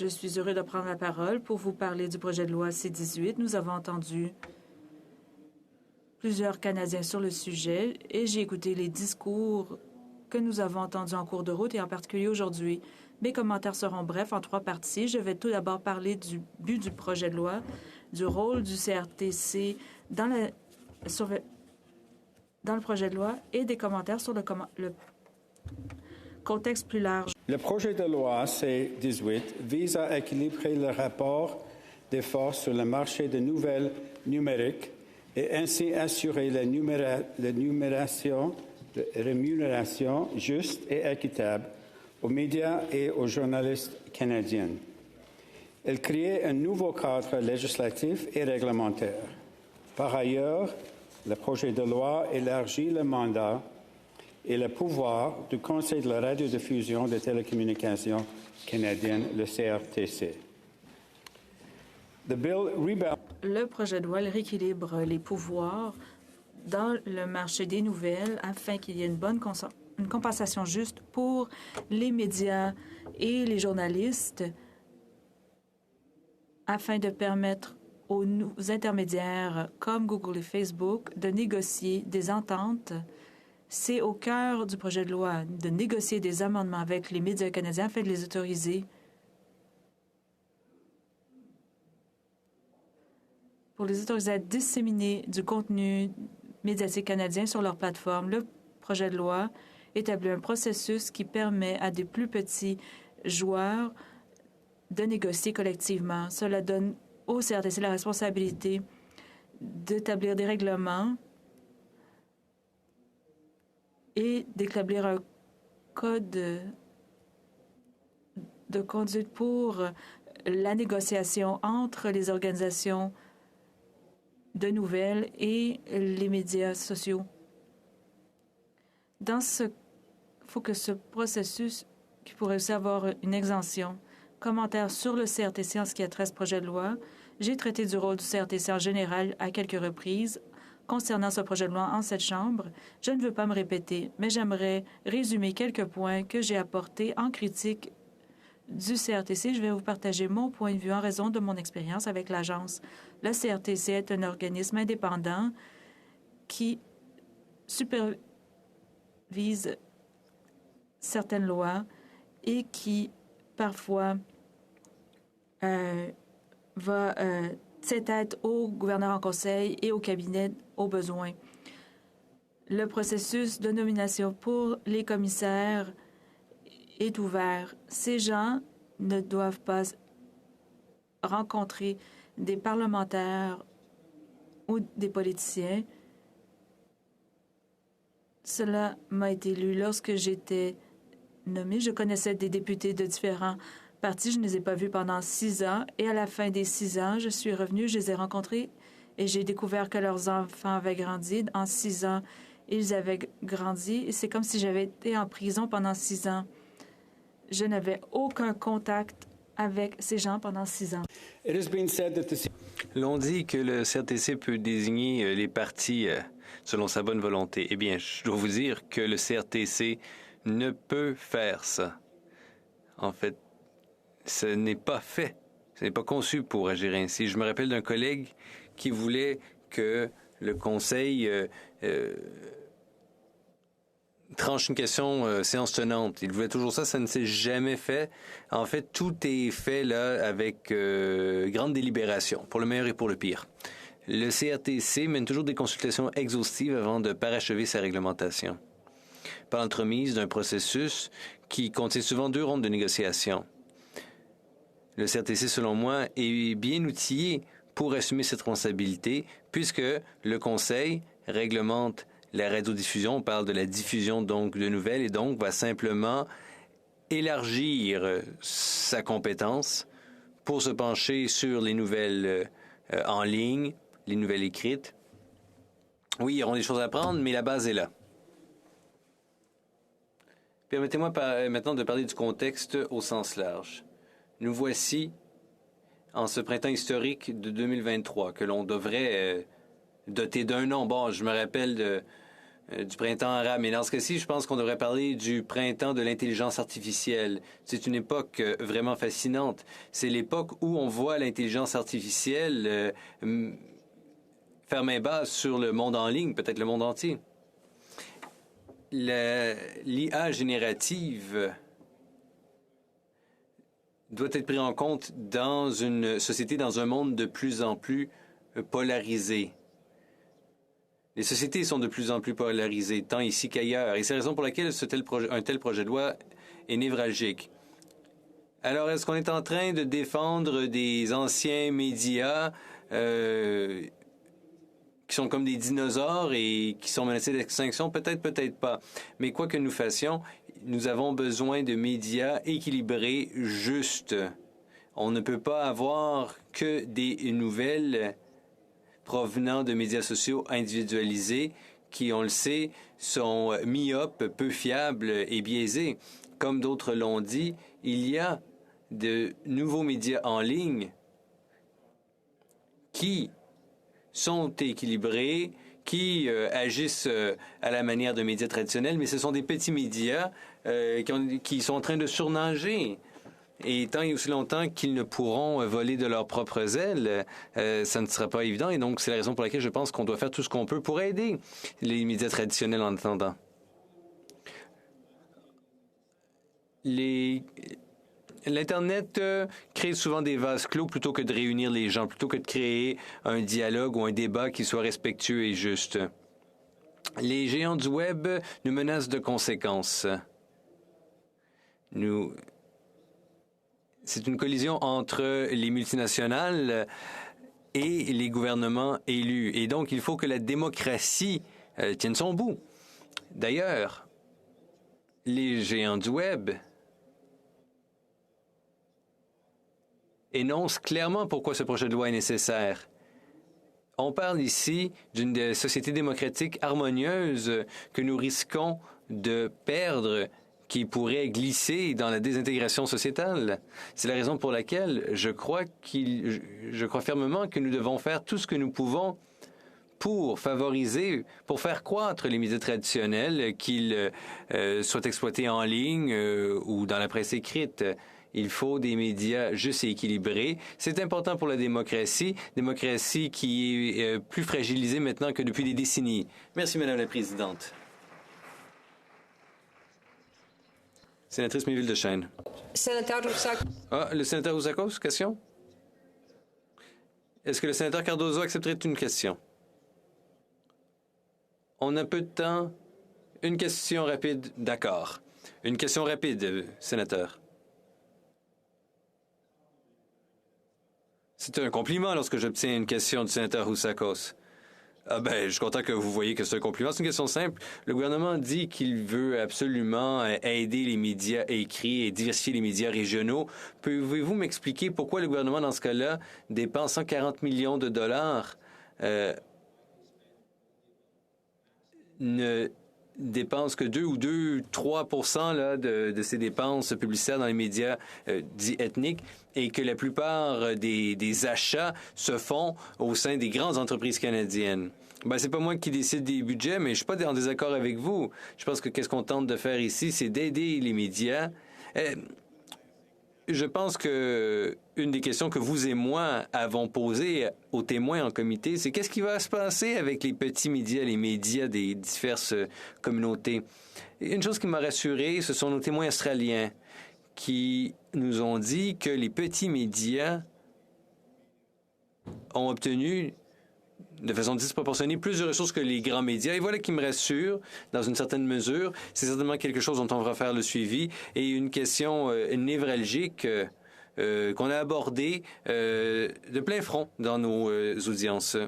Je suis heureux de prendre la parole pour vous parler du projet de loi C-18. Nous avons entendu plusieurs Canadiens sur le sujet et j'ai écouté les discours que nous avons entendus en cours de route et en particulier aujourd'hui. Mes commentaires seront brefs en 3 parties. Je vais tout d'abord parler du but du projet de loi, du rôle du CRTC dans le projet de loi et des commentaires sur le contexte plus large. Le projet de loi C-18 vise à équilibrer le rapport des forces sur le marché de nouvelles numériques et ainsi assurer la rémunération juste et équitable aux médias et aux journalistes canadiens. Elle crée un nouveau cadre législatif et réglementaire. Par ailleurs, le projet de loi élargit le mandat et le pouvoir du Conseil de la radiodiffusion des télécommunications canadiennes, le CRTC. Le projet de loi rééquilibre les pouvoirs dans le marché des nouvelles afin qu'il y ait une compensation juste pour les médias et les journalistes afin de permettre aux intermédiaires comme Google et Facebook de négocier des ententes. C'est au cœur du projet de loi de négocier des amendements avec les médias canadiens afin de les autoriser à disséminer du contenu médiatique canadien sur leur plateforme. Le projet de loi établit un processus qui permet à des plus petits joueurs de négocier collectivement. Cela donne au CRTC la responsabilité d'établir des règlements et d'établir un code de conduite pour la négociation entre les organisations de nouvelles et les médias sociaux. Il faut que ce processus qui pourrait aussi avoir une exemption. Commentaire sur le CRTC en ce qui a trait à ce projet de loi. J'ai traité du rôle du CRTC en général à quelques reprises concernant ce projet de loi en cette Chambre. Je ne veux pas me répéter, mais j'aimerais résumer quelques points que j'ai apportés en critique du CRTC. Je vais vous partager mon point de vue en raison de mon expérience avec l'agence. Le CRTC est un organisme indépendant qui supervise certaines lois et qui, parfois, va tête au gouverneur en conseil et au cabinet au besoin. Le processus de nomination pour les commissaires est ouvert. Ces gens ne doivent pas rencontrer des parlementaires ou des politiciens. Cela m'a été lu lorsque j'étais nommée. Je connaissais des députés de différents partis. Je ne les ai pas vus pendant 6 ans. Et à la fin des 6 ans, je suis revenue, je les ai rencontrés et j'ai découvert que leurs enfants avaient grandi. En 6 ans, ils avaient grandi. Et c'est comme si j'avais été en prison pendant 6 ans. Je n'avais aucun contact avec ces gens pendant 6 ans. L'on dit que le CRTC peut désigner les partis selon sa bonne volonté. Eh bien, je dois vous dire que le CRTC ne peut faire ça. En fait, ce n'est pas fait. Ce n'est pas conçu pour agir ainsi. Je me rappelle d'un collègue qui voulait que le Conseil tranche une question séance tenante. Il voulait toujours ça, ça ne s'est jamais fait. En fait, tout est fait là avec grande délibération, pour le meilleur et pour le pire. Le CRTC mène toujours des consultations exhaustives avant de parachever sa réglementation, par l'entremise d'un processus qui contient souvent 2 rondes de négociation. Le CRTC, selon moi, est bien outillé pour assumer cette responsabilité, puisque le Conseil réglemente la radiodiffusion, on parle de la diffusion donc de nouvelles et donc va simplement élargir sa compétence pour se pencher sur les nouvelles en ligne, les nouvelles écrites. Oui, il y aura des choses à prendre, mais la base est là. Permettez-moi maintenant de parler du contexte au sens large. Nous voici en ce printemps historique de 2023 que l'on devrait doter d'un nom. Bon, je me rappelle du printemps arabe. Mais dans ce cas-ci, je pense qu'on devrait parler du printemps de l'intelligence artificielle. C'est une époque vraiment fascinante. C'est l'époque où on voit l'intelligence artificielle faire main basse sur le monde en ligne, peut-être le monde entier. L'IA générative doit être pris en compte dans une société, dans un monde de plus en plus polarisé. Les sociétés sont de plus en plus polarisées, tant ici qu'ailleurs, et c'est la raison pour laquelle un tel projet de loi est névralgique. Alors, est-ce qu'on est en train de défendre des anciens médias qui sont comme des dinosaures et qui sont menacés d'extinction? Peut-être, peut-être pas. Mais quoi que nous fassions, nous avons besoin de médias équilibrés, justes. On ne peut pas avoir que des nouvelles provenant de médias sociaux individualisés qui, on le sait, sont myopes, peu fiables et biaisés. Comme d'autres l'ont dit, il y a de nouveaux médias en ligne qui sont équilibrés, qui agissent à la manière de médias traditionnels, mais ce sont des petits médias qui sont en train de surnager. Et tant et aussi longtemps qu'ils ne pourront voler de leurs propres ailes, ça ne sera pas évident. Et donc, c'est la raison pour laquelle je pense qu'on doit faire tout ce qu'on peut pour aider les médias traditionnels en attendant. L'Internet crée souvent des vases clos plutôt que de réunir les gens, plutôt que de créer un dialogue ou un débat qui soit respectueux et juste. Les géants du Web nous menacent de conséquences. C'est une collision entre les multinationales et les gouvernements élus. Et donc, il faut que la démocratie tienne son bout. D'ailleurs, les géants du Web énoncent clairement pourquoi ce projet de loi est nécessaire. On parle ici d'une société démocratique harmonieuse que nous risquons de perdre, qui pourrait glisser dans la désintégration sociétale. C'est la raison pour laquelle je crois fermement que nous devons faire tout ce que nous pouvons pour favoriser, pour faire croître les médias traditionnels, qu'ils soient exploités en ligne ou dans la presse écrite. Il faut des médias justes et équilibrés. C'est important pour la démocratie qui est plus fragilisée maintenant que depuis des décennies. Merci, Madame la Présidente. Sénatrice Méville-Deschênes. Sénateur Rousseau. Le sénateur Rousseau, question? Est-ce que le sénateur Cardozo accepterait une question? On a peu de temps. Une question rapide, d'accord. Une question rapide, sénateur. C'est un compliment lorsque j'obtiens une question du sénateur Roussakos. Je suis content que vous voyez que c'est un compliment. C'est une question simple. Le gouvernement dit qu'il veut absolument aider les médias écrits et diversifier les médias régionaux. Pouvez-vous m'expliquer pourquoi le gouvernement, dans ce cas-là, dépense 140 millions de dollars, ne dépense que 2-3% de ses dépenses publicitaires dans les médias dits ethniques et que la plupart des achats se font au sein des grandes entreprises canadiennes. C'est pas moi qui décide des budgets, mais je suis pas en désaccord avec vous. Je pense que qu'est-ce qu'on tente de faire ici, c'est d'aider les médias. Je pense que une des questions que vous et moi avons posées aux témoins en comité, c'est qu'est-ce qui va se passer avec les petits médias, les médias des diverses communautés. Une chose qui m'a rassuré, ce sont nos témoins australiens qui nous ont dit que les petits médias ont obtenu de façon disproportionnée plus de ressources que les grands médias. Et voilà qui me rassure, dans une certaine mesure. C'est certainement quelque chose dont on va faire le suivi. Et une question névralgique qu'on a abordée de plein front dans nos audiences.